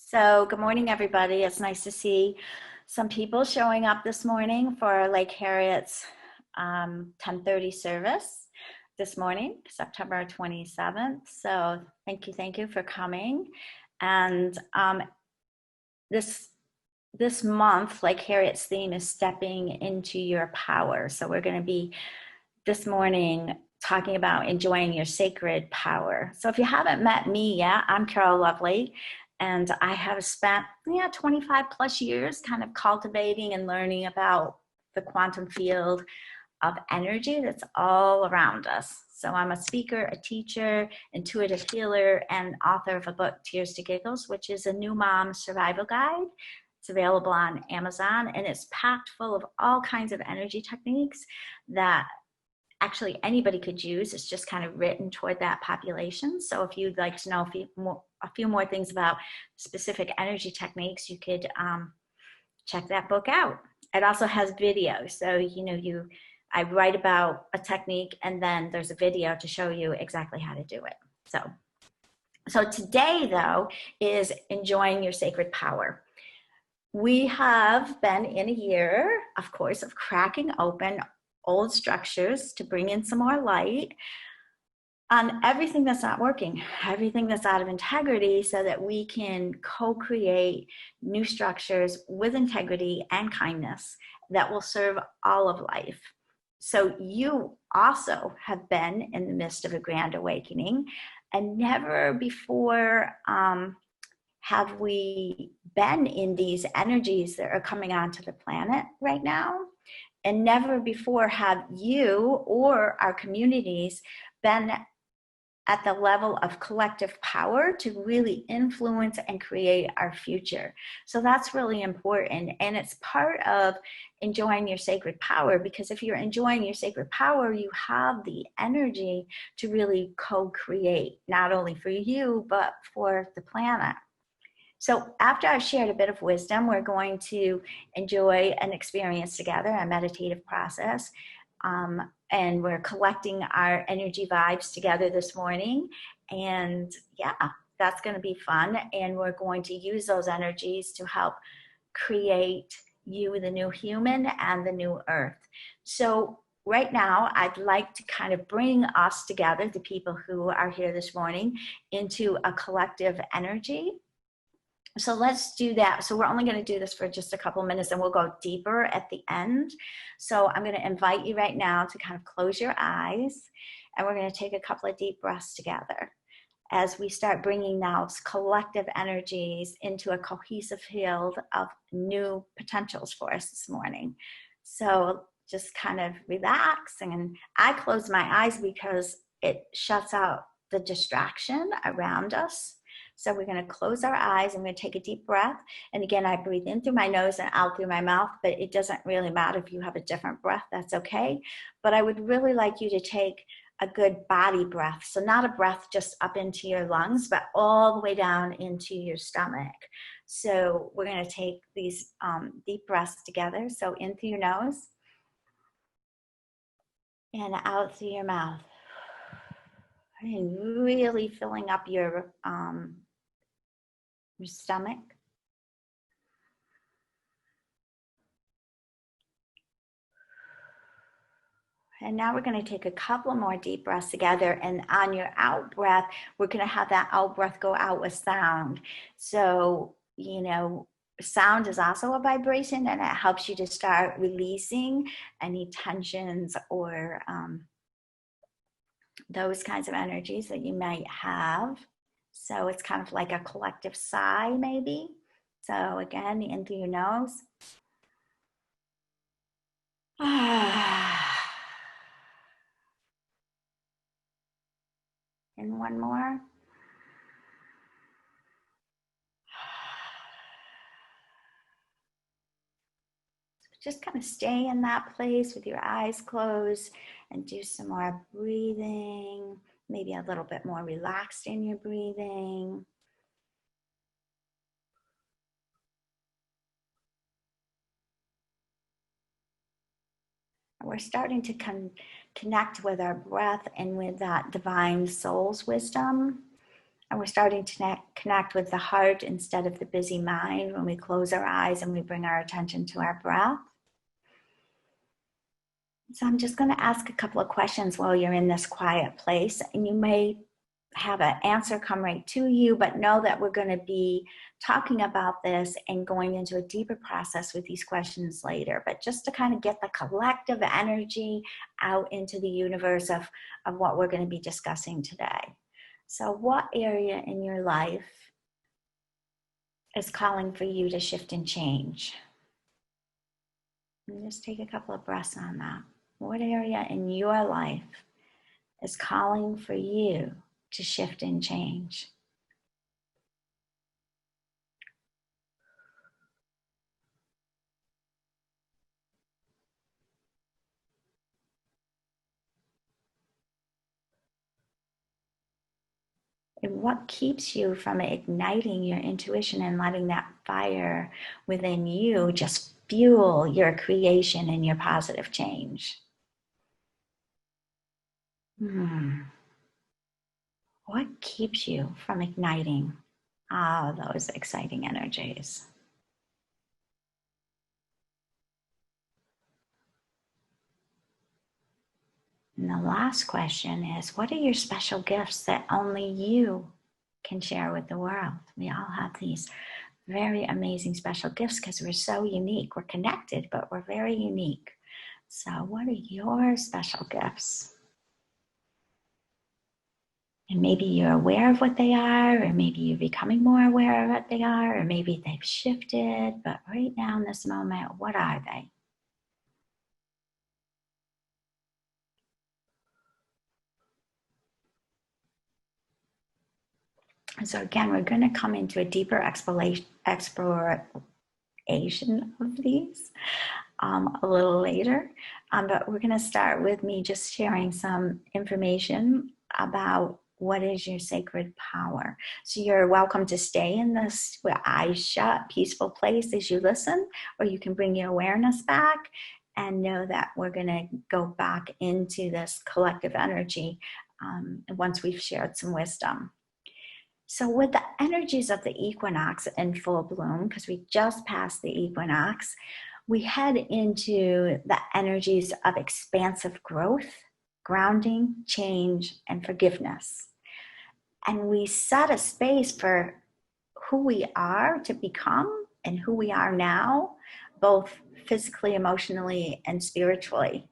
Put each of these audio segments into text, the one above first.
So good morning, everybody. It's nice to see some people showing up this morning for Lake Harriet's 10:30 service this morning, September 27th. So thank you for coming. And this month, Lake Harriet's theme is stepping into your power. So we're going to be this morning talking about enjoying your sacred power. So if you haven't met me yet, I'm Carol Lovelee. And I have spent 25 plus years kind of cultivating and learning about the quantum field of energy that's all around us. So I'm a speaker, a teacher, intuitive healer, and author of a book, Tears to Giggles, which is a new mom survival guide. It's available on Amazon, and it's packed full of all kinds of energy techniques that actually anybody could use. It's just kind of written toward that population. So if you'd like to know a few more things about specific energy techniques, you could check that book out. It also has video. So, I write about a technique and then there's a video to show you exactly how to do it. So today, though, is enjoying your sacred power. We have been in a year, of course, of cracking open old structures to bring in some more light on everything that's not working, everything that's out of integrity, so that we can co-create new structures with integrity and kindness that will serve all of life. So you also have been in the midst of a grand awakening, and never before have we been in these energies that are coming onto the planet right now. And never before have you or our communities been at the level of collective power to really influence and create our future. So that's really important. And it's part of enjoying your sacred power, because if you're enjoying your sacred power, you have the energy to really co-create, not only for you, but for the planet. So after I've shared a bit of wisdom, we're going to enjoy an experience together, a meditative process. And we're collecting our energy vibes together this morning. And yeah, that's going to be fun. And we're going to use those energies to help create you, the new human, and the new earth. So right now, I'd like to kind of bring us together, the people who are here this morning, into a collective energy. So let's do that. So we're only going to do this for just a couple minutes, and we'll go deeper at the end. So I'm going to invite you right now to kind of close your eyes, and we're going to take a couple of deep breaths together as we start bringing now collective energies into a cohesive field of new potentials for us this morning. So just kind of relax, and I close my eyes because it shuts out the distraction around us. So we're going to close our eyes. I'm going to take a deep breath. And again, I breathe in through my nose and out through my mouth, but it doesn't really matter if you have a different breath. That's okay. But I would really like you to take a good body breath. So not a breath just up into your lungs, but all the way down into your stomach. So we're going to take these deep breaths together. So in through your nose and out through your mouth. And really filling up your stomach. And now we're going to take a couple more deep breaths together. And on your out breath, we're going to have that out breath go out with sound. So, sound is also a vibration, and it helps you to start releasing any tensions or those kinds of energies that you might have. So it's kind of like a collective sigh, maybe. So again, in through your nose. And one more. Just kind of stay in that place with your eyes closed and do some more breathing, maybe a little bit more relaxed in your breathing. We're starting to connect with our breath and with that divine soul's wisdom. And we're starting to connect with the heart instead of the busy mind when we close our eyes and we bring our attention to our breath. So I'm just going to ask a couple of questions while you're in this quiet place, and you may have an answer come right to you, but know that we're going to be talking about this and going into a deeper process with these questions later. But just to kind of get the collective energy out into the universe of what we're going to be discussing today. So what area in your life is calling for you to shift and change? And just take a couple of breaths on that. What area in your life is calling for you to shift and change? And what keeps you from igniting your intuition and letting that fire within you just fuel your creation and your positive change? What keeps you from igniting all those exciting energies? And the last question is, what are your special gifts that only you can share with the world? We all have these very amazing special gifts because we're so unique. We're connected, but we're very unique. So what are your special gifts? And maybe you're aware of what they are, or maybe you're becoming more aware of what they are, or maybe they've shifted, but right now in this moment, what are they? And so again, we're going to come into a deeper exploration of these a little later, but we're going to start with me just sharing some information about what is your sacred power. So you're welcome to stay in this eyes shut, peaceful place as you listen, or you can bring your awareness back and know that we're going to go back into this collective energy once we've shared some wisdom. So with the energies of the equinox in full bloom, because we just passed the equinox, we head into the energies of expansive growth, grounding, change, and forgiveness. And we set a space for who we are to become and who we are now, both physically, emotionally, and spiritually.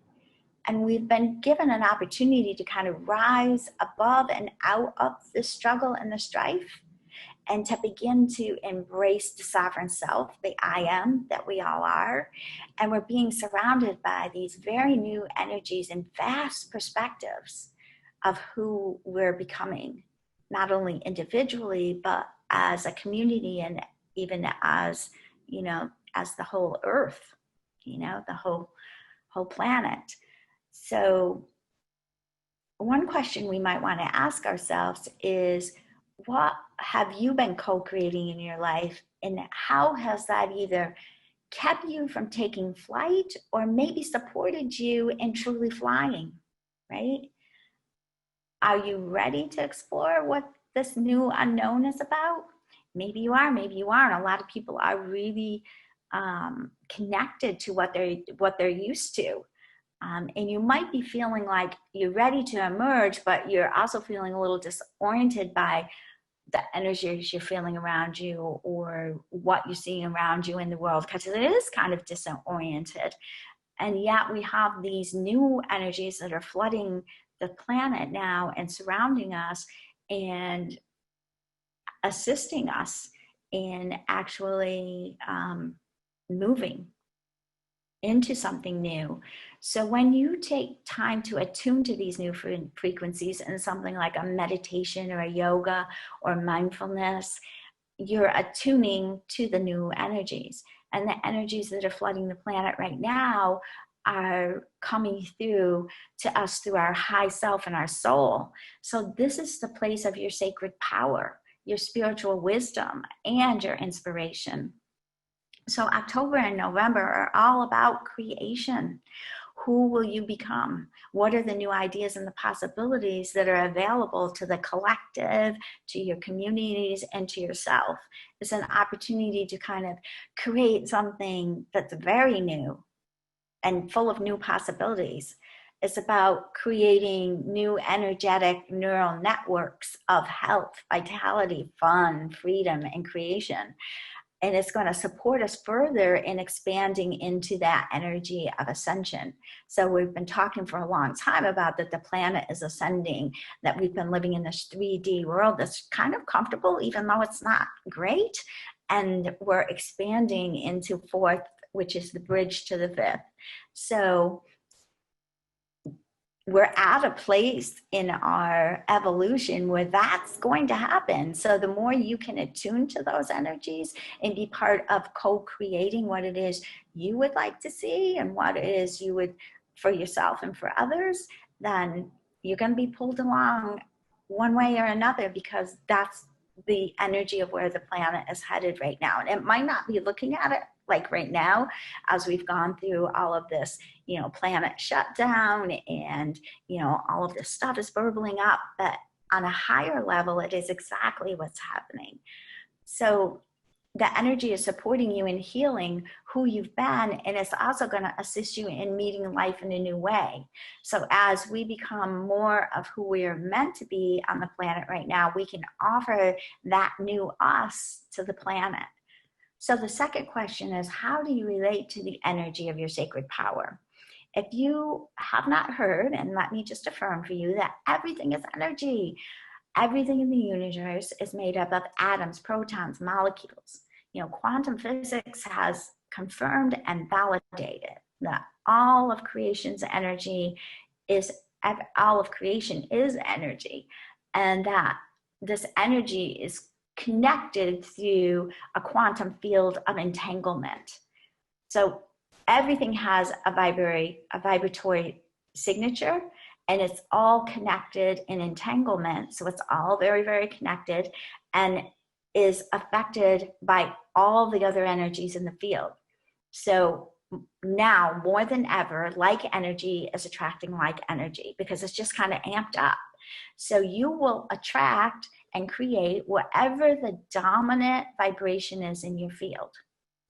And we've been given an opportunity to kind of rise above and out of the struggle and the strife, and to begin to embrace the sovereign self, the I am that we all are. And we're being surrounded by these very new energies and vast perspectives of who we're becoming, not only individually, but as a community, and even as, as the whole earth, the whole planet. So one question we might want to ask ourselves is, what have you been co-creating in your life, and how has that either kept you from taking flight or maybe supported you in truly flying, right? Are you ready to explore what this new unknown is about? Maybe you are, maybe you aren't. A lot of people are really connected to what they're used to. And you might be feeling like you're ready to emerge, but you're also feeling a little disoriented by the energies you're feeling around you or what you're seeing around you in the world, because it is kind of disoriented. And yet we have these new energies that are flooding the planet now and surrounding us and assisting us in actually moving into something new. So when you take time to attune to these new frequencies in something like a meditation or a yoga or mindfulness, you're attuning to the new energies. And the energies that are flooding the planet right now are coming through to us through our high self and our soul. So this is the place of your sacred power, your spiritual wisdom, and your inspiration. So October and November are all about creation. Who will you become? What are the new ideas and the possibilities that are available to the collective, to your communities, and to yourself? It's an opportunity to kind of create something that's very new and full of new possibilities. It's about creating new energetic neural networks of health, vitality, fun, freedom, and creation. And it's going to support us further in expanding into that energy of ascension. So we've been talking for a long time about that the planet is ascending, that we've been living in this 3D world that's kind of comfortable, even though it's not great. And we're expanding into fourth, which is the bridge to the fifth. So we're at a place in our evolution where that's going to happen. So the more you can attune to those energies and be part of co-creating what it is you would like to see and what it is you would for yourself and for others, then you're going to be pulled along one way or another, because that's the energy of where the planet is headed right now. And it might not be looking at it like right now, as we've gone through all of this, planet shutdown and, all of this stuff is burbling up, but on a higher level, it is exactly what's happening. So the energy is supporting you in healing who you've been, and it's also going to assist you in meeting life in a new way. So as we become more of who we're meant to be on the planet right now, we can offer that new us to the planet. So the second question is, how do you relate to the energy of your sacred power? If you have not heard, and let me just affirm for you that everything is energy. Everything in the universe is made up of atoms, protons, molecules. Quantum physics has confirmed and validated that all of creation's energy all of creation is energy, and that this energy is connected through a quantum field of entanglement. So everything has a vibratory signature, and it's all connected in entanglement. So it's all very, very connected and is affected by all the other energies in the field. So now more than ever, like energy is attracting like energy, because it's just kind of amped up. So you will attract and create whatever the dominant vibration is in your field.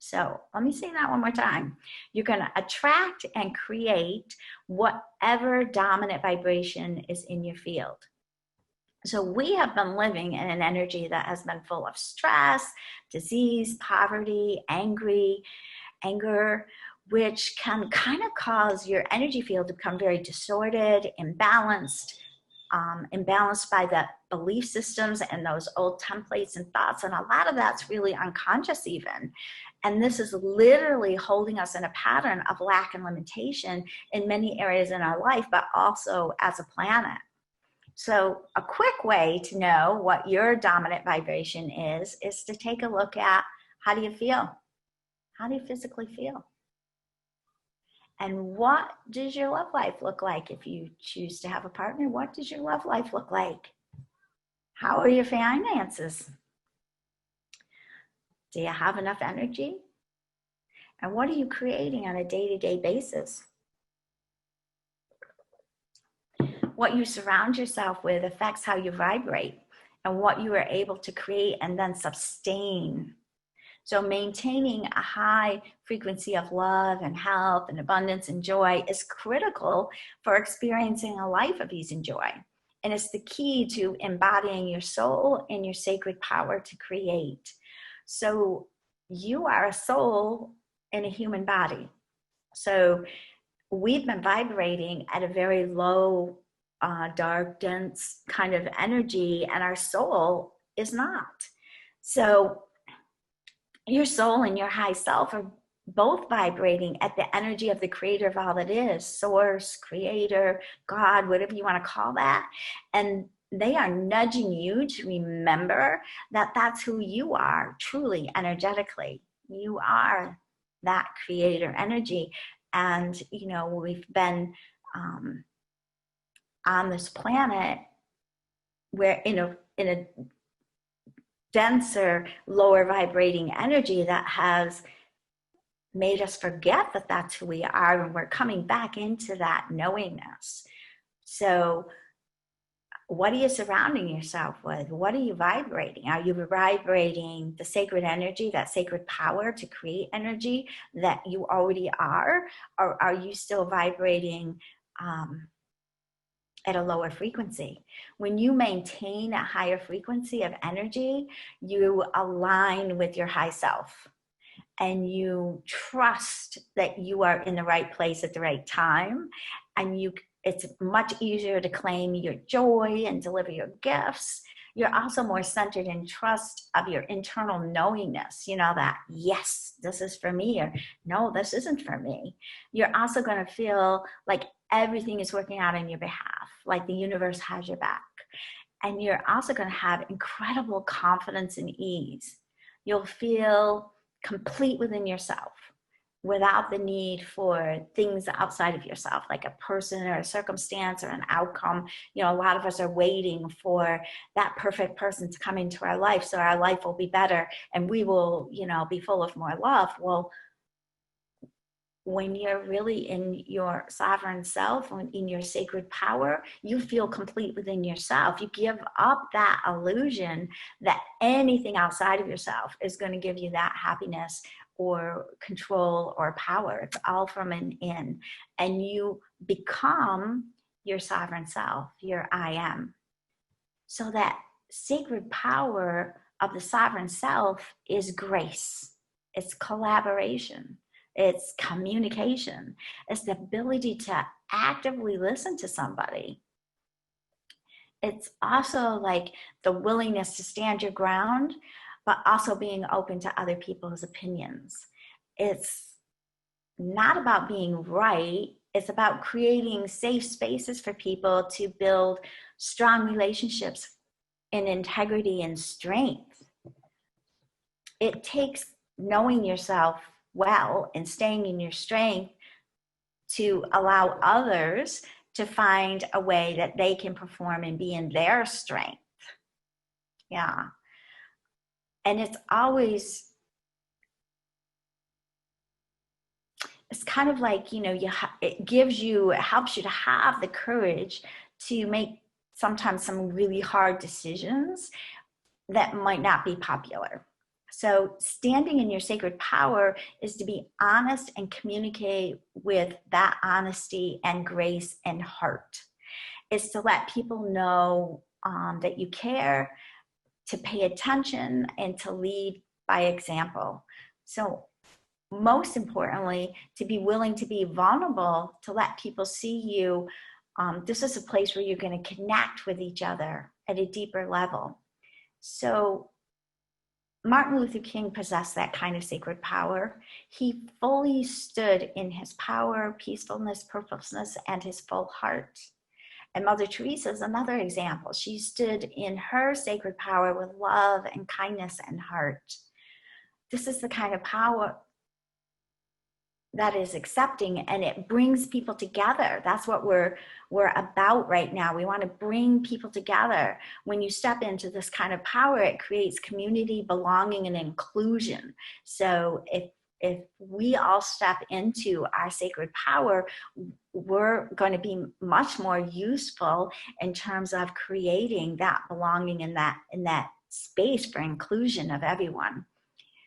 So let me say that one more time. You're going to attract and create whatever dominant vibration is in your field. So we have been living in an energy that has been full of stress, disease, poverty, anger, which can kind of cause your energy field to become very distorted, imbalanced by the belief systems and those old templates and thoughts. And a lot of that's really unconscious even. And this is literally holding us in a pattern of lack and limitation in many areas in our life, but also as a planet. So a quick way to know what your dominant vibration is to take a look at, how do you feel? How do you physically feel? And what does your love life look like? If you choose to have a partner, what does your love life look like? How are your finances? Do you have enough energy? And what are you creating on a day-to-day basis? What you surround yourself with affects how you vibrate and what you are able to create and then sustain. So maintaining a high frequency of love and health and abundance and joy is critical for experiencing a life of ease and joy. And it's the key to embodying your soul and your sacred power to create. So you are a soul in a human body. So we've been vibrating at a very low, dark, dense kind of energy, and our soul is not. So your soul and your high self are both vibrating at the energy of the creator of all that is, source, creator, God, whatever you want to call that. And they are nudging you to remember that that's who you are, truly, energetically. You are that creator energy. And, we've been on this planet where in a denser, lower vibrating energy that has made us forget that that's who we are, and we're coming back into that knowingness. So what are you surrounding yourself with? What are you vibrating? Are you vibrating the sacred energy, that sacred power to create energy that you already are? Or are you still vibrating at a lower frequency? When you maintain a higher frequency of energy, you align with your high self, and you trust that you are in the right place at the right time, and it's much easier to claim your joy and deliver your gifts. You're also more centered in trust of your internal knowingness, that yes, this is for me, or no, this isn't for me. You're also going to feel like everything is working out on your behalf, like the universe has your back. And you're also going to have incredible confidence and ease. You'll feel complete within yourself without the need for things outside of yourself, like a person or a circumstance or an outcome. A lot of us are waiting for that perfect person to come into our life so our life will be better and we will, be full of more love. Well, when you're really in your sovereign self, in your sacred power, you feel complete within yourself. You give up that illusion that anything outside of yourself is going to give you that happiness or control or power. It's all from an in. And you become your sovereign self, your I am. So that sacred power of the sovereign self is grace. It's collaboration. It's communication. It's the ability to actively listen to somebody. It's also like the willingness to stand your ground, but also being open to other people's opinions. It's not about being right. It's about creating safe spaces for people to build strong relationships in integrity and strength. It takes knowing yourself well and staying in your strength to allow others to find a way that they can perform and be in their strength. Yeah. And it's kind of like, it helps you to have the courage to make sometimes some really hard decisions that might not be popular. So standing in your sacred power is to be honest and communicate with that honesty and grace and heart. It's to let people know that you care, to pay attention, and to lead by example. So most importantly, to be willing to be vulnerable, to let people see you. This is a place where you're going to connect with each other at a deeper level. So Martin Luther King possessed that kind of sacred power. He fully stood in his power, peacefulness, purposelessness, and his full heart. And Mother Teresa is another example. She stood in her sacred power with love and kindness and heart. This is the kind of power that is accepting, and it brings people together. That's what we're about right now. We want to bring people together. When you step into this kind of power, it creates community, belonging, and inclusion. So if we all step into our sacred power, we're going to be much more useful in terms of creating that belonging in that space for inclusion of everyone.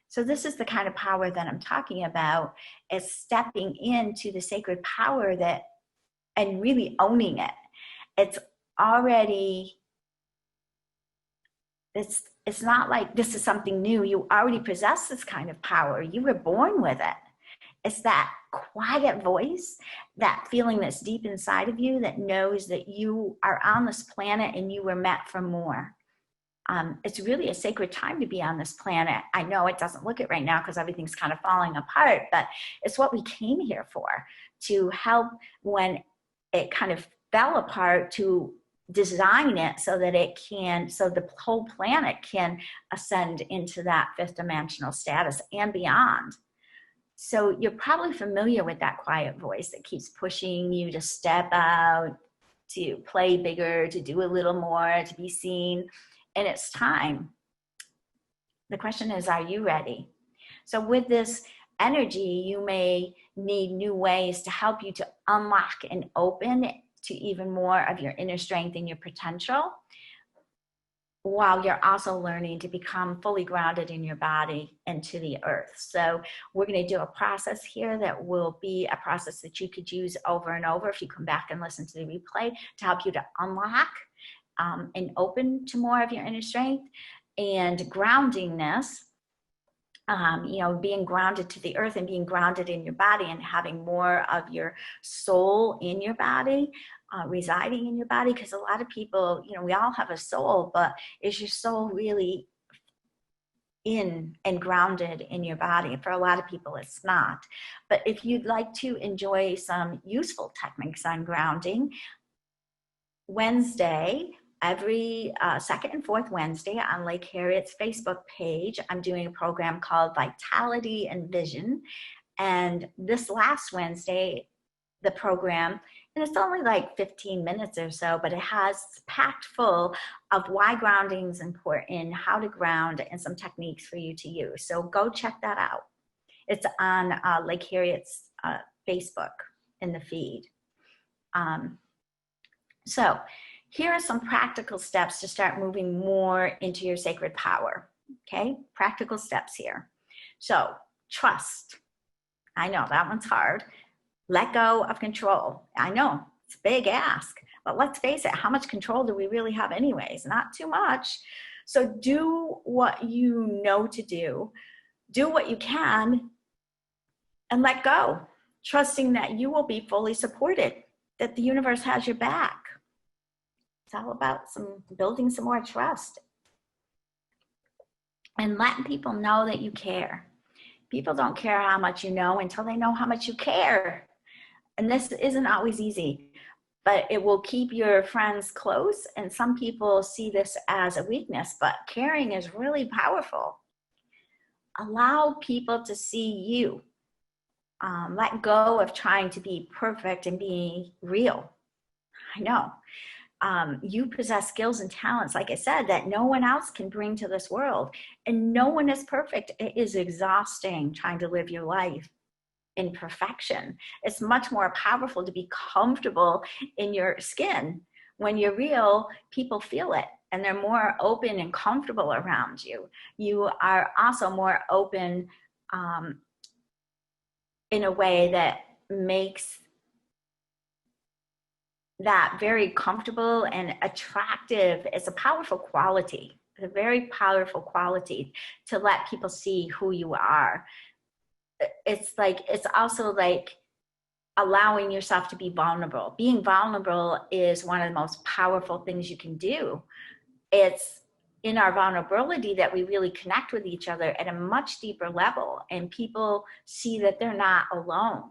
So this is the kind of power that I'm talking about, is stepping into the sacred power and really owning it. It's already, it's not like this is something new. You already possess this kind of power. You were born with it. It's that quiet voice, that feeling that's deep inside of you that knows that you are on this planet and you were meant for more. It's really a sacred time to be on this planet. I know it doesn't look it right now because everything's kind of falling apart, but it's what we came here for, to help when it kind of fell apart, to design it so that so the whole planet can ascend into that fifth dimensional status and beyond. So you're probably familiar with that quiet voice that keeps pushing you to step out, to play bigger, to do a little more, to be seen. And it's time. The question is, are you ready? So with this energy, you may need new ways to help you to unlock and open to even more of your inner strength and your potential, while you're also learning to become fully grounded in your body and to the earth. So we're going to do a process here that will be a process that you could use over and over if you come back and listen to the replay, to help you to unlock and open to more of your inner strength. And groundingness, being grounded to the earth and being grounded in your body and having more of your soul in your body, residing in your body. Because a lot of people, we all have a soul, but is your soul really in and grounded in your body? For a lot of people, it's not. But if you'd like to enjoy some useful techniques on grounding, Wednesday, every second and fourth Wednesday on Lake Harriet's Facebook page, I'm doing a program called Vitality and Vision. And this last Wednesday, the program, and it's only like 15 minutes or so, but it has packed full of why grounding is important, how to ground, and some techniques for you to use. So go check that out. It's on Lake Harriet's Facebook in the feed. So here are some practical steps to start moving more into your sacred power. Okay, practical steps here. So trust. I know that one's hard. Let go of control. I know it's a big ask, but let's face it, how much control do we really have anyways? Not too much. So do what you know to do what you can, and let go, trusting that you will be fully supported, that the universe has your back. It's all about building some more trust and letting people know that you care. People don't care how much you know until they know how much you care. And this isn't always easy, but it will keep your friends close. And some people see this as a weakness, but caring is really powerful. Allow people to see you. Let go of trying to be perfect and be real. I know. You possess skills and talents, like I said, that no one else can bring to this world. And no one is perfect. It is exhausting trying to live your life in perfection. It's much more powerful to be comfortable in your skin. When you're real, people feel it, and they're more open and comfortable around you. You are also more open in a way that makes that very comfortable and attractive. Is a powerful quality. It's a very powerful quality to let people see who you are. It's also like allowing yourself to be vulnerable. Being vulnerable is one of the most powerful things you can do. It's in our vulnerability that we really connect with each other at a much deeper level, and people see that they're not alone.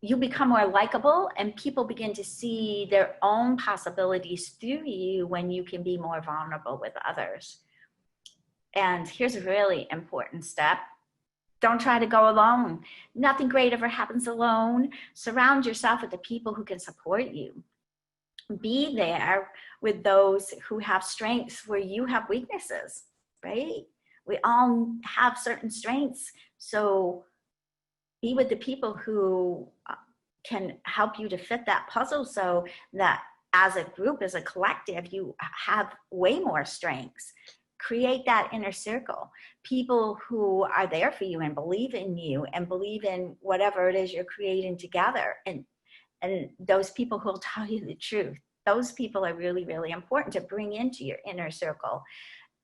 You become more likable, and people begin to see their own possibilities through you when you can be more vulnerable with others. And here's a really important step. Don't try to go alone. Nothing great ever happens alone. Surround yourself with the people who can support you. Be there with those who have strengths where you have weaknesses, right? We all have certain strengths. So be with the people who can help you to fit that puzzle, so that as a group, as a collective, you have way more strengths. Create that inner circle. People who are there for you and believe in you and believe in whatever it is you're creating together. And those people who will tell you the truth. Those people are really, really important to bring into your inner circle.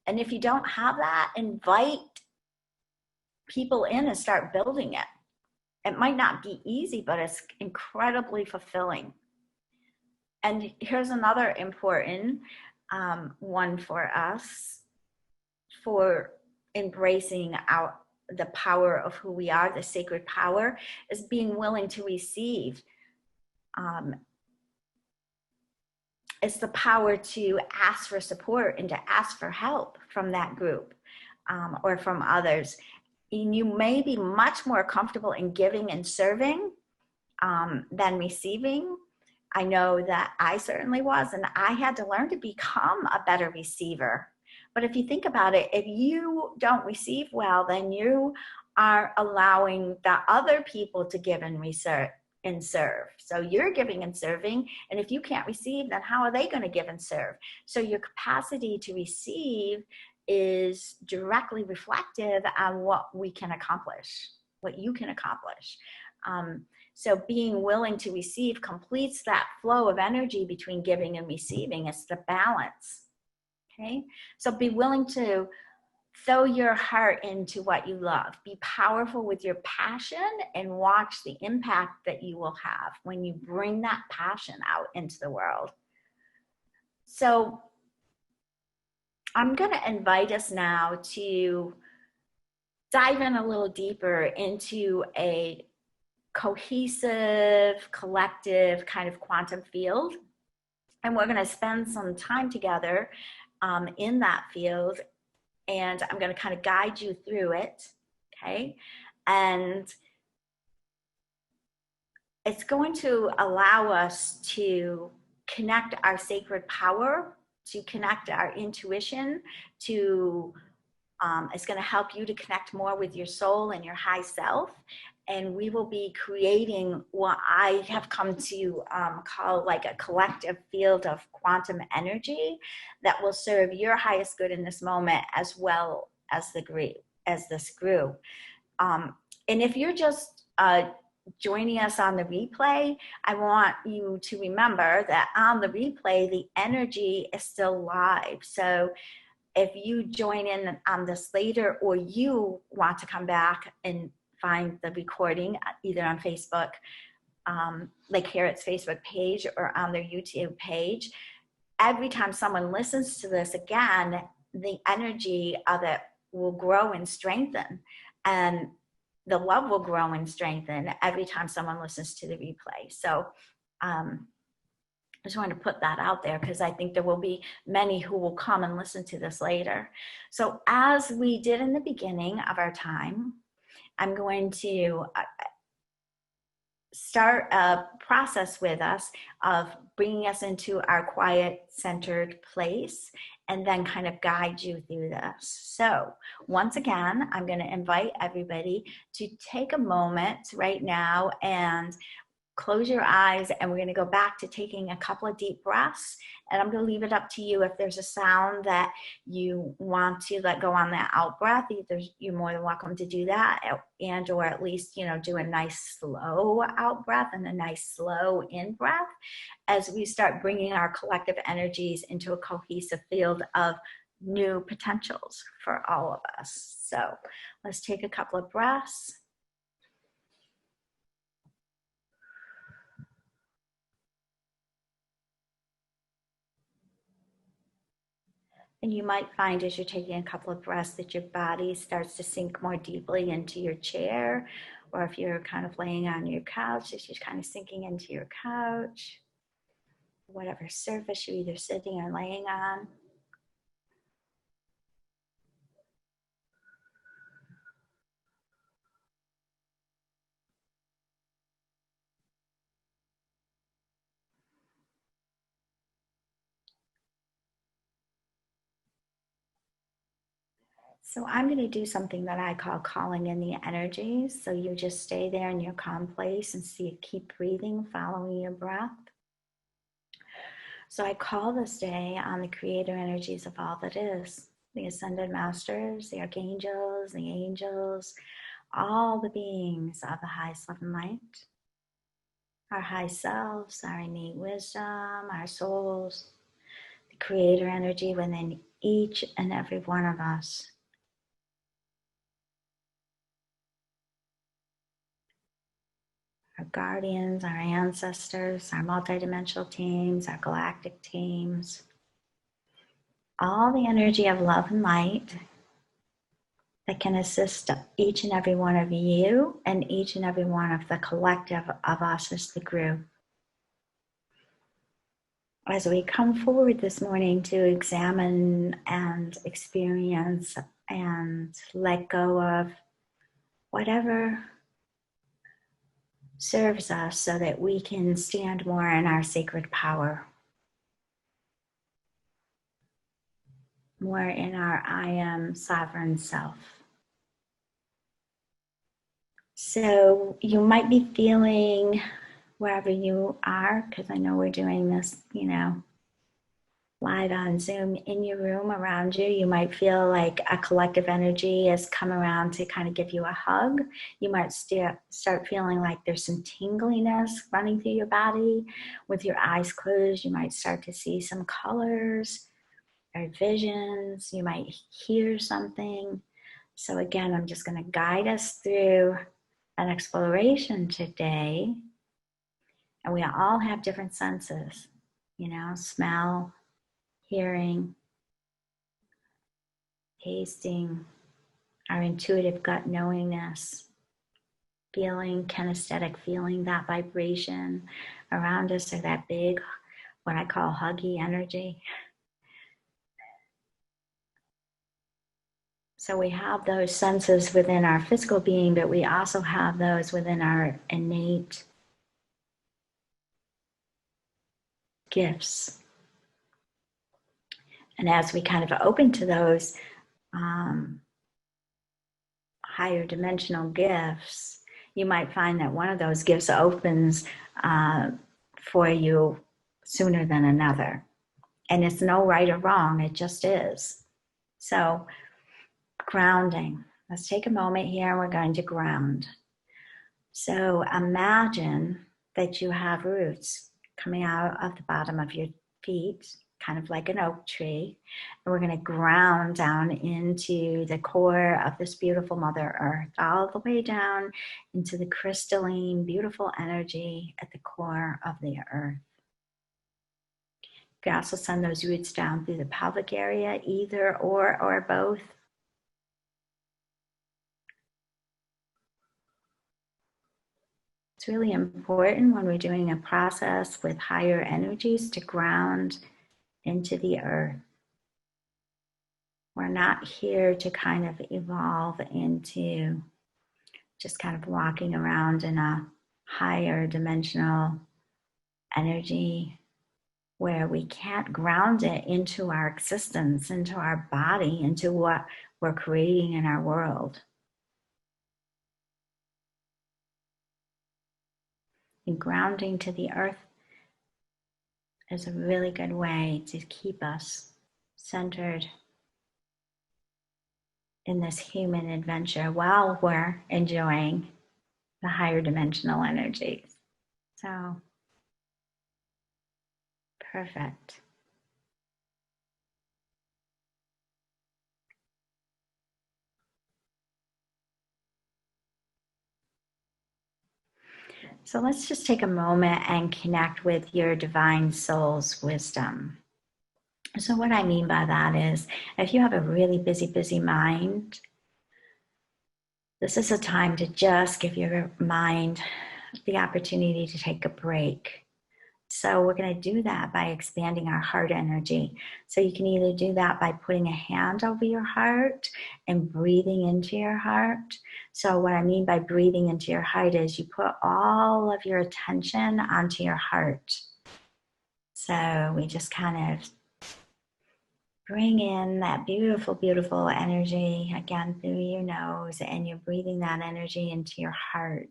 And if you don't have that, invite people in and start building it. It might not be easy, but it's incredibly fulfilling. And here's another important one for us, for embracing the power of who we are, the sacred power, is being willing to receive. It's the power to ask for support and to ask for help from that group or from others. And you may be much more comfortable in giving and serving than receiving. I know that I certainly was, and I had to learn to become a better receiver. But if you think about it, if you don't receive well, then you are allowing the other people to give and serve. So you're giving and serving, and if you can't receive, then how are they going to give and serve? So your capacity to receive is directly reflective on what we can accomplish, what you can accomplish. So being willing to receive completes that flow of energy between giving and receiving. It's the balance. Okay, so be willing to throw your heart into what you love. Be powerful with your passion and watch the impact that you will have when you bring that passion out into the world. So I'm going to invite us now to dive in a little deeper into a cohesive, collective kind of quantum field. And we're going to spend some time together in that field. And I'm going to kind of guide you through it, okay? And it's going to allow us to connect our sacred power, to connect our intuition, to it's going to help you to connect more with your soul and your high self. And we will be creating what I have come to call like a collective field of quantum energy that will serve your highest good in this moment as well as this group. And if you're just joining us on the replay, I want you to remember that on the replay, the energy is still live. So if you join in on this later, or you want to come back and find the recording either on Facebook, like Harriet's Facebook page, or on their YouTube page, every time someone listens to this again, the energy of it will grow and strengthen, and the love will grow and strengthen every time someone listens to the replay. So I just wanted to put that out there because I think there will be many who will come and listen to this later. So as we did in the beginning of our time, I'm going to start a process with us of bringing us into our quiet, centered place, and then kind of guide you through this. So once again, I'm going to invite everybody to take a moment right now and close your eyes, and we're going to go back to taking a couple of deep breaths. And I'm going to leave it up to you. If there's a sound that you want to let go on that out breath, either you're more than welcome to do that, and or at least, do a nice slow out breath and a nice slow in breath as we start bringing our collective energies into a cohesive field of new potentials for all of us. So let's take a couple of breaths. And you might find as you're taking a couple of breaths that your body starts to sink more deeply into your chair, or if you're kind of laying on your couch, as you're kind of sinking into your couch, whatever surface you're either sitting or laying on. So I'm going to do something that I call calling in the energies. So you just stay there in your calm place and keep breathing, following your breath. So I call this day on the creator energies of all that is, the ascended masters, the archangels, the angels, all the beings of the highest love and light, our high selves, our innate wisdom, our souls, the creator energy within each and every one of us. Our guardians, our ancestors, our multidimensional teams, our galactic teams, all the energy of love and light that can assist each and every one of you and each and every one of the collective of us as the group. As we come forward this morning to examine and experience and let go of whatever serves us so that we can stand more in our sacred power, more in our I am sovereign self. So you might be feeling wherever you are, because I know we're doing this, live on Zoom in your room around you. You might feel like a collective energy has come around to kind of give you a hug. You might start feeling like there's some tingliness running through your body. With your eyes closed, you might start to see some colors or visions. You might hear something. So again, I'm just going to guide us through an exploration today. And we all have different senses, smell, hearing, tasting, our intuitive gut knowingness, feeling, kinesthetic, feeling that vibration around us, or that big, what I call huggy energy. So we have those senses within our physical being, but we also have those within our innate gifts. And as we kind of open to those higher dimensional gifts, you might find that one of those gifts opens for you sooner than another. And it's no right or wrong, it just is. So, grounding. Let's take a moment here and we're going to ground. So, imagine that you have roots coming out of the bottom of your feet, kind of like an oak tree. And we're going to ground down into the core of this beautiful Mother Earth, all the way down into the crystalline, beautiful energy at the core of the earth. You can also send those roots down through the pelvic area, either or both. It's really important when we're doing a process with higher energies to ground into the earth. We're not here to kind of evolve into just kind of walking around in a higher dimensional energy where we can't ground it into our existence, into our body, into what we're creating in our world. And grounding to the earth is a really good way to keep us centered in this human adventure while we're enjoying the higher dimensional energies. So, perfect. So let's just take a moment and connect with your divine soul's wisdom. So what I mean by that is, if you have a really busy mind, this is a time to just give your mind the opportunity to take a break. So we're going to do that by expanding our heart energy. So you can either do that by putting a hand over your heart and breathing into your heart. So what I mean by breathing into your heart is you put all of your attention onto your heart. So we just kind of bring in that beautiful, beautiful energy again through your nose, and you're breathing that energy into your heart.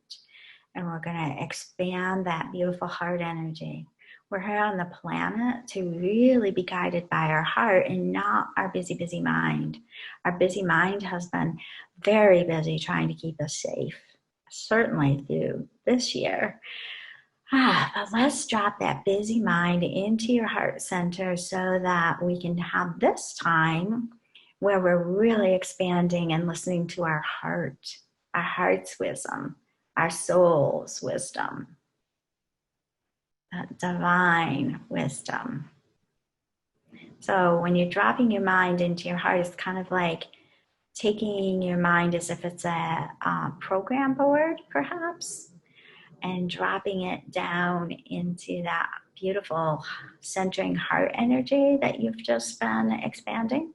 And we're going to expand that beautiful heart energy. We're here on the planet to really be guided by our heart and not our busy mind. Our busy mind has been very busy trying to keep us safe, certainly through this year. But let's drop that busy mind into your heart center so that we can have this time where we're really expanding and listening to our heart's wisdom, our soul's wisdom, that divine wisdom. So when you're dropping your mind into your heart, it's kind of like taking your mind as if it's a program board, perhaps, and dropping it down into that beautiful centering heart energy that you've just been expanding.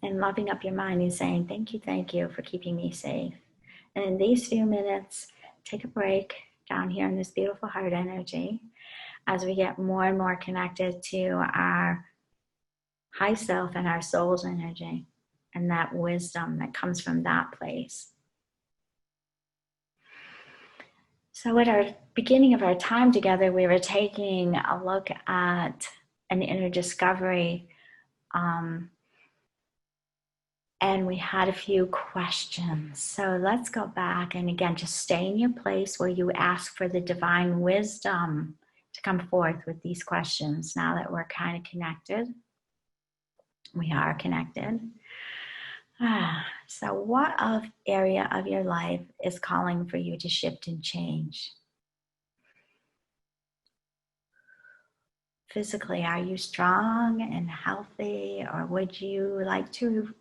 And loving up your mind and saying, thank you for keeping me safe. And in these few minutes, take a break down here in this beautiful heart energy as we get more and more connected to our high self and our soul's energy and that wisdom that comes from that place. So at our beginning of our time together, we were taking a look at an inner discovery, and we had a few questions. So let's go back and again, just stay in your place where you ask for the divine wisdom to come forth with these questions. Now that we're kind of connected, we are connected. So what area of your life is calling for you to shift and change? Physically, are you strong and healthy, or would you like to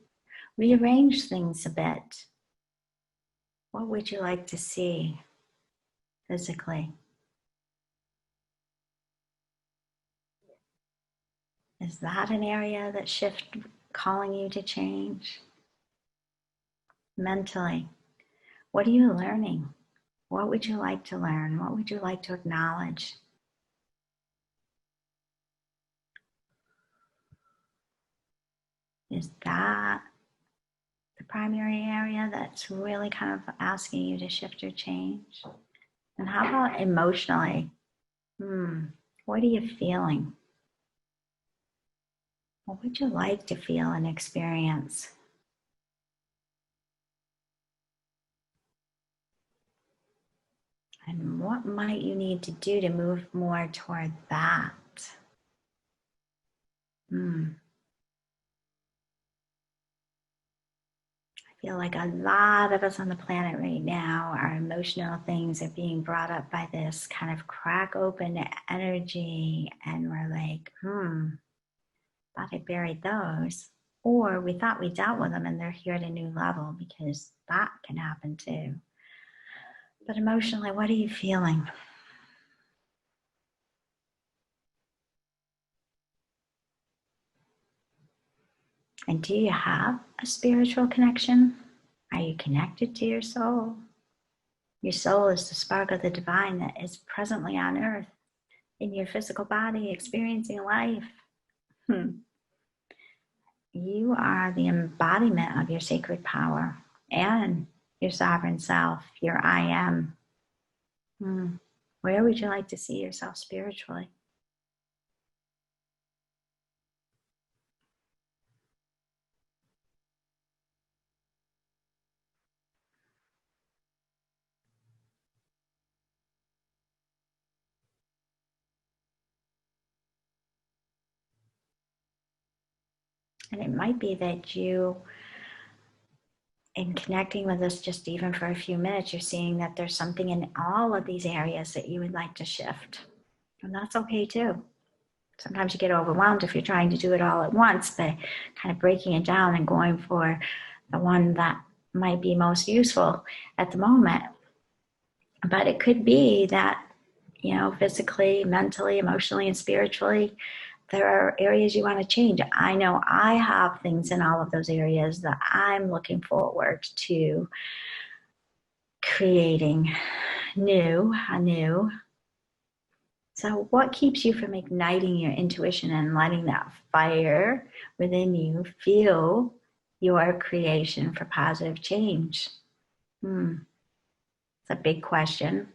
rearrange things a bit? What would you like to see physically? Is that an area that shift calling you to change? Mentally, what are you learning? What would you like to learn? What would you like to acknowledge? Is that the primary area that's really kind of asking you to shift or change? And how about emotionally? What are you feeling? What would you like to feel and experience? And what might you need to do to move more toward that? I feel like a lot of us on the planet right now, our emotional things are being brought up by this kind of crack open energy, and we're like, thought I buried those. Or we thought we dealt with them and they're here at a new level, because that can happen too. But emotionally, what are you feeling? And do you have a spiritual connection? Are you connected to your soul? Your soul is the spark of the divine that is presently on earth in your physical body, experiencing life. You are the embodiment of your sacred power and your sovereign self, your I am. Where would you like to see yourself spiritually? And it might be that you, in connecting with us just even for a few minutes, you're seeing that there's something in all of these areas that you would like to shift. And that's okay too. Sometimes you get overwhelmed if you're trying to do it all at once, but kind of breaking it down and going for the one that might be most useful at the moment. But it could be that, physically, mentally, emotionally, and spiritually, there are areas you want to change. I know I have things in all of those areas that I'm looking forward to creating anew. So what keeps you from igniting your intuition and letting that fire within you fuel your creation for positive change? It's a big question.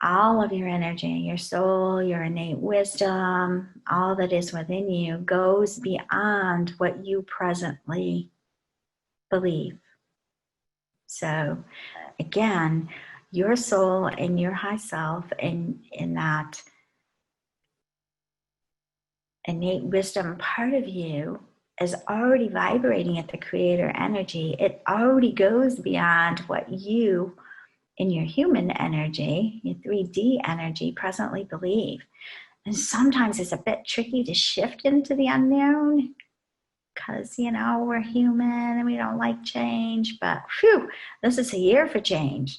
All of your energy, your soul, your innate wisdom, all that is within you goes beyond what you presently believe. So again, your soul and your high self in that innate wisdom part of you is already vibrating at the creator energy. It already goes beyond what you in your human energy, your 3D energy, presently believe. And sometimes it's a bit tricky to shift into the unknown because, we're human and we don't like change, but this is a year for change.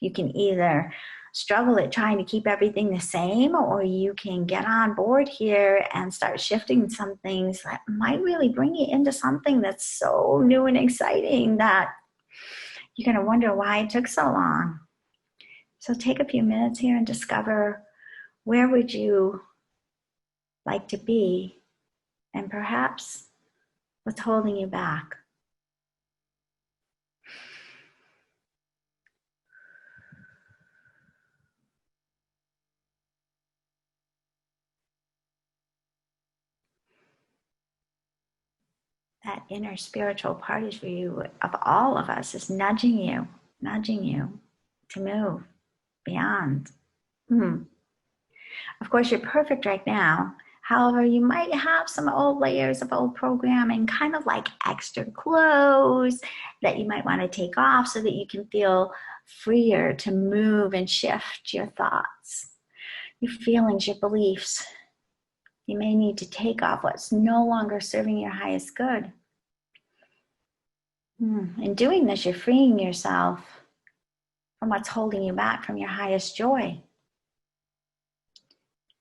You can either struggle at trying to keep everything the same, or you can get on board here and start shifting some things that might really bring you into something that's so new and exciting that you're going to wonder why it took so long. So take a few minutes here and discover, where would you like to be and perhaps what's holding you back. That inner spiritual part of you, of all of us, is nudging you to move beyond. Of course, you're perfect right now. However, you might have some old layers of old programming, kind of like extra clothes that you might want to take off so that you can feel freer to move and shift your thoughts, your feelings, your beliefs. You may need to take off what's no longer serving your highest good. In doing this, you're freeing yourself from what's holding you back from your highest joy.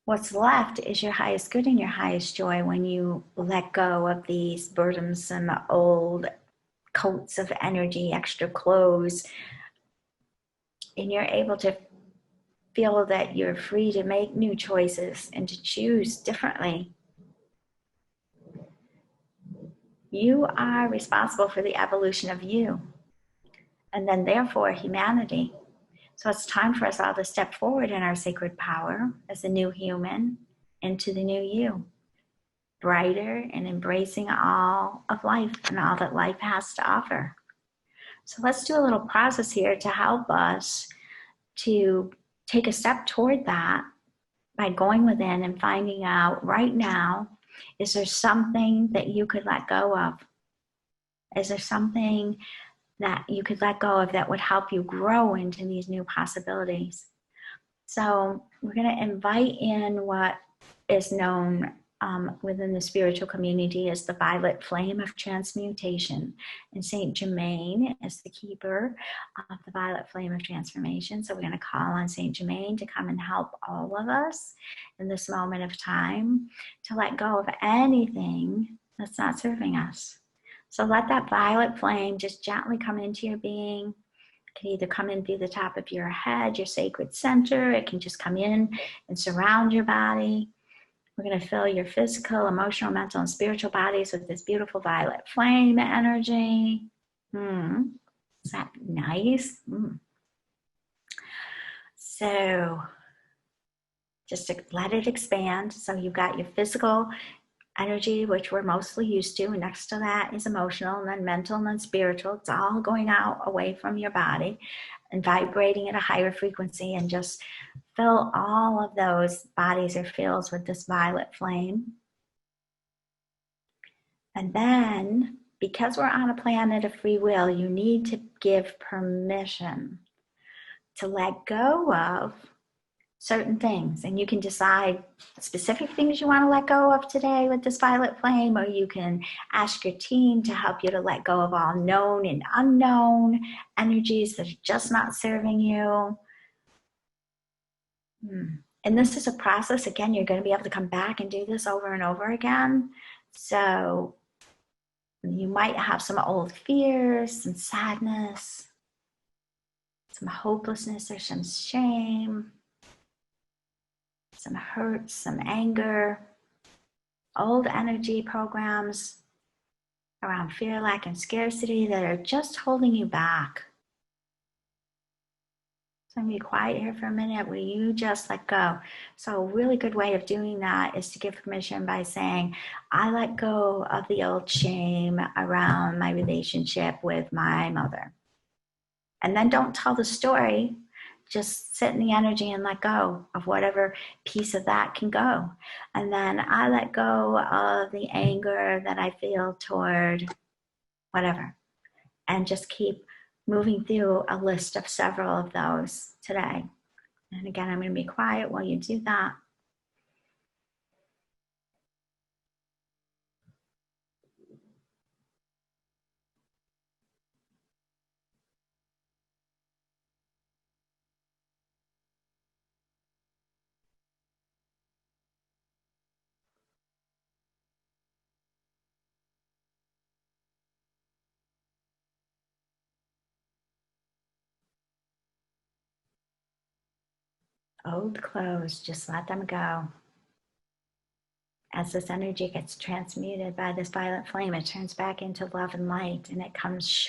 What's left is your highest good and your highest joy when you let go of these burdensome old coats of energy, extra clothes, and you're able to feel that you're free to make new choices and to choose differently. You are responsible for the evolution of you, and then therefore humanity. So it's time for us all to step forward in our sacred power as a new human into the new you, brighter and embracing all of life and all that life has to offer. So let's do a little process here to help us to take a step toward that by going within and finding out right now, is there something that you could let go of? Is there something that you could let go of that would help you grow into these new possibilities? So we're going to invite in what is known within the spiritual community as the violet flame of transmutation. And Saint Germain is the keeper of the violet flame of transformation. So we're going to call on Saint Germain to come and help all of us in this moment of time to let go of anything that's not serving us. So let that violet flame just gently come into your being. It can either come in through the top of your head, your sacred center. It can just come in and surround your body. We're going to fill your physical, emotional, mental, and spiritual bodies with this beautiful violet flame energy. Is that nice? So just to let it expand. So you've got your physical energy, which we're mostly used to. And next to that is emotional, and then mental, and then spiritual. It's all going out away from your body and vibrating at a higher frequency, and just fill all of those bodies or fields with this violet flame. And then, because we're on a planet of free will, you need to give permission to let go of certain things, and you can decide specific things you want to let go of today with this violet flame, or you can ask your team to help you to let go of all known and unknown energies that are just not serving you. And this is a process. Again, you're going to be able to come back and do this over and over again. So you might have some old fears, some sadness, some hopelessness, or some shame, some hurt, some anger, old energy programs around fear, lack, and scarcity that are just holding you back. So I'm going to be quiet here for a minute where you just let go. So a really good way of doing that is to give permission by saying, I let go of the old shame around my relationship with my mother. And then don't tell the story. Just sit in the energy and let go of whatever piece of that can go. And then I let go of the anger that I feel toward whatever. And just keep moving through a list of several of those today. And again, I'm going to be quiet while you do that. Old clothes, just let them go. as this energy gets transmuted by this violet flame, it turns back into love and light, and it comes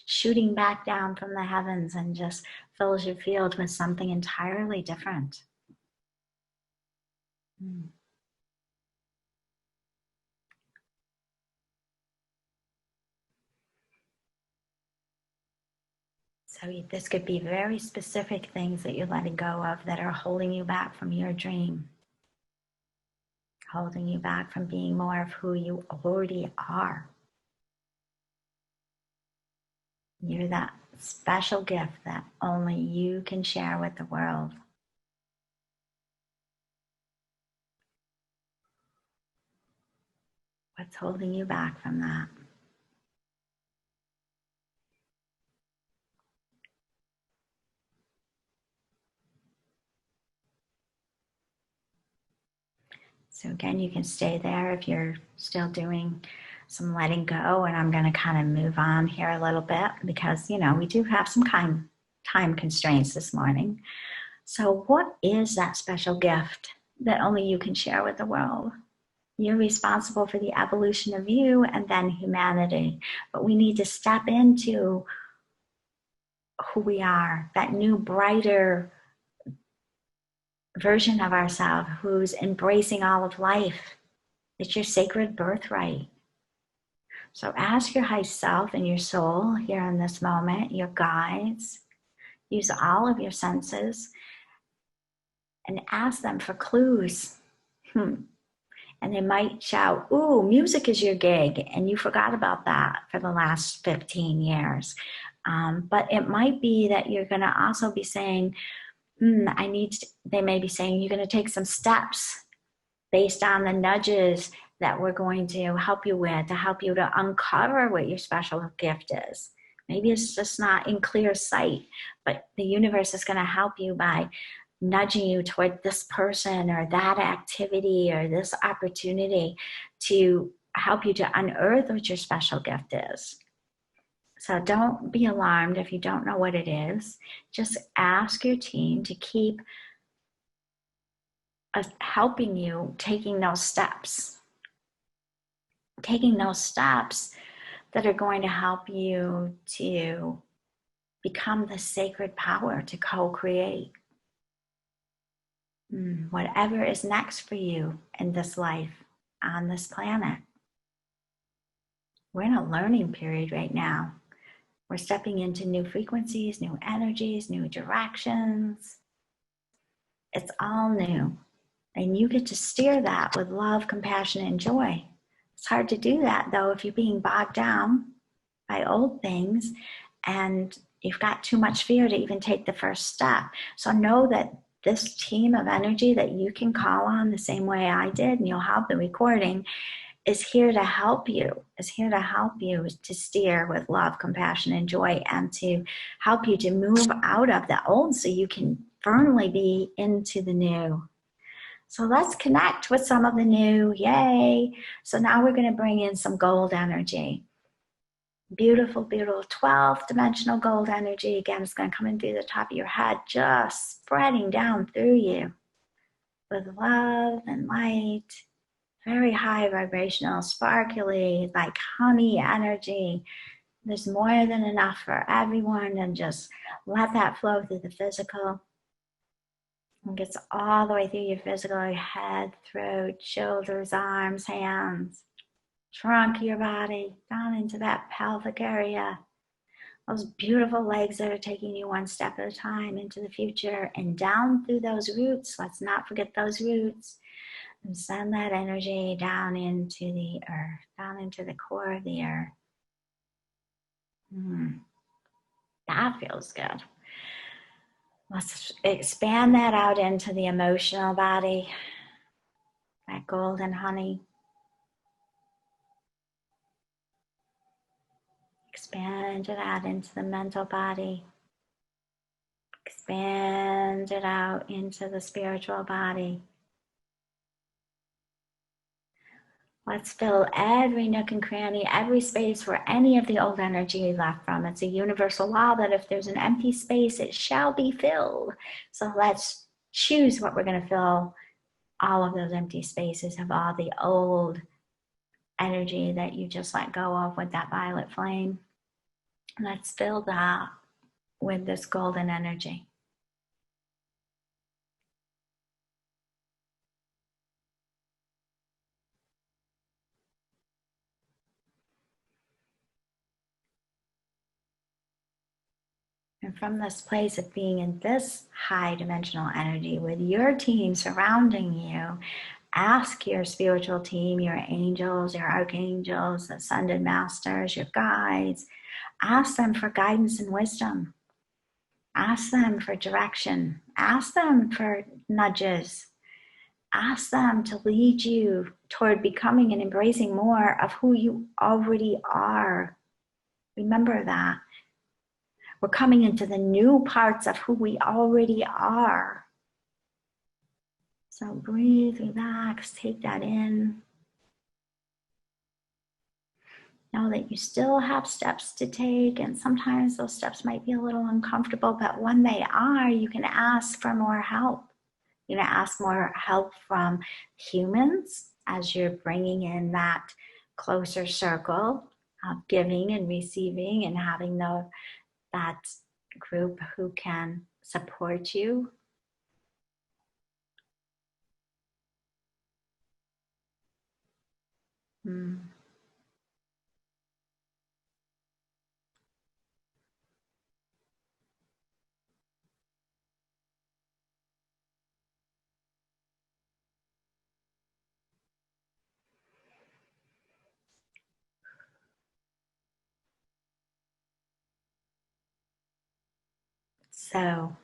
shooting back down from the heavens and just fills your field with something entirely different. So this could be very specific things that you're letting go of that are holding you back from your dream, holding you back from being more of who you already are. You're that special gift that only you can share with the world. What's holding you back from that? So again, you can stay there if you're still doing some letting go, and I'm going to kind of move on here a little bit because, you know, we do have some time constraints this morning. So what is that special gift that only you can share with the world? You're responsible for the evolution of you and then humanity, but we need to step into who we are, that new, brighter version of ourselves who's embracing all of life. It's your sacred birthright. So ask your high self and your soul here in this moment, your guides, use all of your senses and ask them for clues. And they might shout, ooh, music is your gig, and you forgot about that for the last 15 years. But it might be that you're going to also be saying, they may be saying you're going to take some steps based on the nudges that we're going to help you with, to help you to uncover what your special gift is. Maybe it's just not in clear sight, but the universe is going to help you by nudging you toward this person or that activity or this opportunity to help you to unearth what your special gift is. So don't be alarmed if you don't know what it is. Just ask your team to keep helping you taking those steps that are going to help you to become the sacred power to co-create whatever is next for you in this life on this planet. We're in a learning period right now. We're stepping into new frequencies, new energies, new directions. It's all new. And you get to steer that with love, compassion, and joy. It's hard to do that, though, if you're being bogged down by old things and you've got too much fear to even take the first step. So know that this team of energy that you can call on the same way I did, and you'll have the recording, is here to help you, to steer with love, compassion, and joy, and to help you to move out of the old so you can firmly be into the new. So let's connect with some of the new, yay. So now we're going to bring in some gold energy. Beautiful, beautiful 12th dimensional gold energy. Again, it's going to come in through the top of your head, just spreading down through you with love and light. Very high vibrational, sparkly, like honey energy. There's more than enough for everyone, and just let that flow through the physical. It gets all the way through your physical, your head, throat, shoulders, arms, hands, trunk of your body, down into that pelvic area. Those beautiful legs that are taking you one step at a time into the future, and down through those roots. Let's not forget those roots. And send that energy down into the earth, down into the core of the earth. That feels good. Let's expand that out into the emotional body, that golden honey. Expand it out into the mental body. Expand it out into the spiritual body. Let's fill every nook and cranny, every space where any of the old energy left from. It's a universal law that if there's an empty space, it shall be filled. So let's choose what we're going to fill all of those empty spaces of all the old energy that you just let go of with that violet flame. Let's fill that with this golden energy. And from this place of being in this high dimensional energy with your team surrounding you, ask your spiritual team, your angels, your archangels, the ascended masters, your guides, ask them for guidance and wisdom. Ask them for direction. Ask them for nudges. Ask them to lead you toward becoming and embracing more of who you already are. Remember that. We're coming into the new parts of who we already are. So breathe, relax, take that in. Know that you still have steps to take, and sometimes those steps might be a little uncomfortable, but when they are, you can ask for more help. You're going to ask more help from humans as you're bringing in that closer circle of giving and receiving and having that group who can support you. So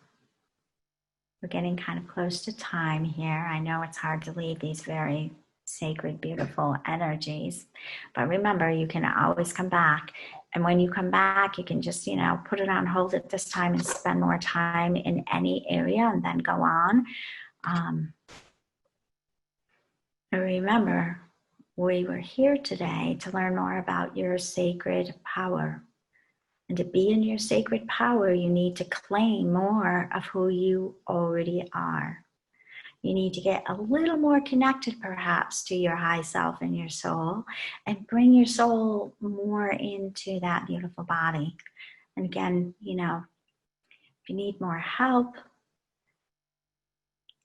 we're getting kind of close to time here. I know it's hard to leave these very sacred, beautiful energies, but remember, you can always come back. And when you come back, you can just, put it on hold at this time and spend more time in any area and then go on. Remember, we were here today to learn more about your sacred power. And to be in your sacred power, you need to claim more of who you already are. You need to get a little more connected, perhaps, to your high self and your soul, and bring your soul more into that beautiful body. And again, if you need more help,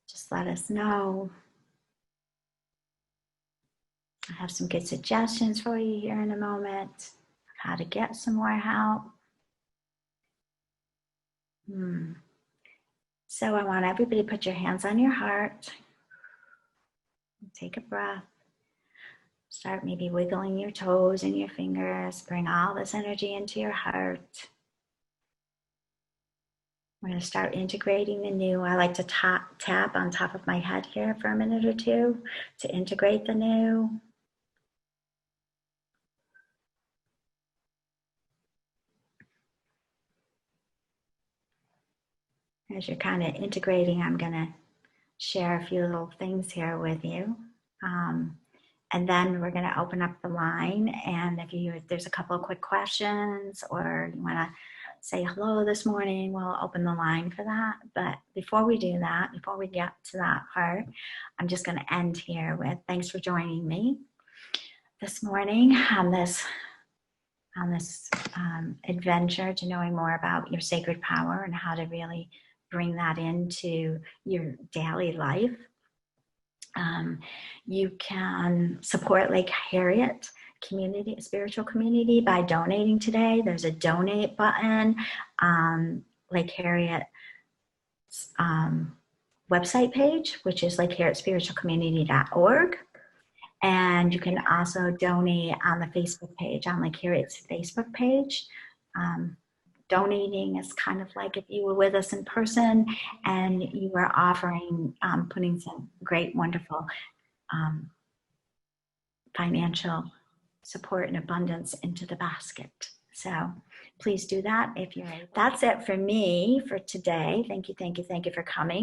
just let us know. I have some good suggestions for you here in a moment, how to get some more help. So I want everybody to put your hands on your heart. Take a breath. Start maybe wiggling your toes and your fingers. Bring all this energy into your heart. We're going to start integrating the new. I like to tap on top of my head here for a minute or two to integrate the new. As you're kind of integrating, I'm going to share a few little things here with you. And then we're going to open up the line. And if there's a couple of quick questions or you want to say hello this morning, we'll open the line for that. But before we do that, before we get to that part, I'm just going to end here with thanks for joining me this morning on this adventure to knowing more about your sacred power and how to really bring that into your daily life. You can support Lake Harriet spiritual community by donating today. There's a donate button on Lake Harriet's website page, which is lakeharrietspiritualcommunity.org. And you can also donate on the Facebook page, on Lake Harriet's Facebook page. Donating is kind of like if you were with us in person and you were offering, putting some great, wonderful financial support and abundance into the basket. So please do that if you're able. That's it for me for today. Thank you for coming.